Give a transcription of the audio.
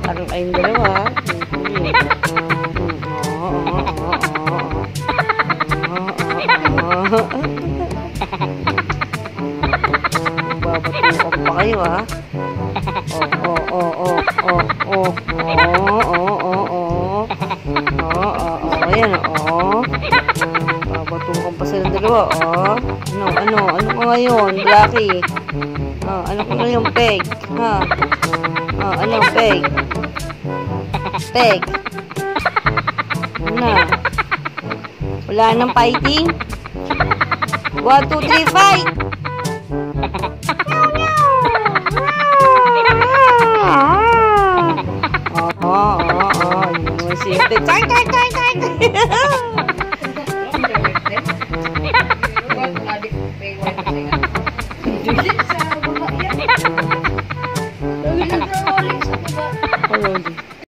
Parang kayong dalawa. Babatukan pa kayo, ha? Ayan, babatukan pa silang dalawa, Ano ka ngayon, Blacky? Ano ka ngayon, Peg? Ano, Peg? Peg? Ano? Wala nang fighting? 1, 2, 3, fight! Siyempre. Tang!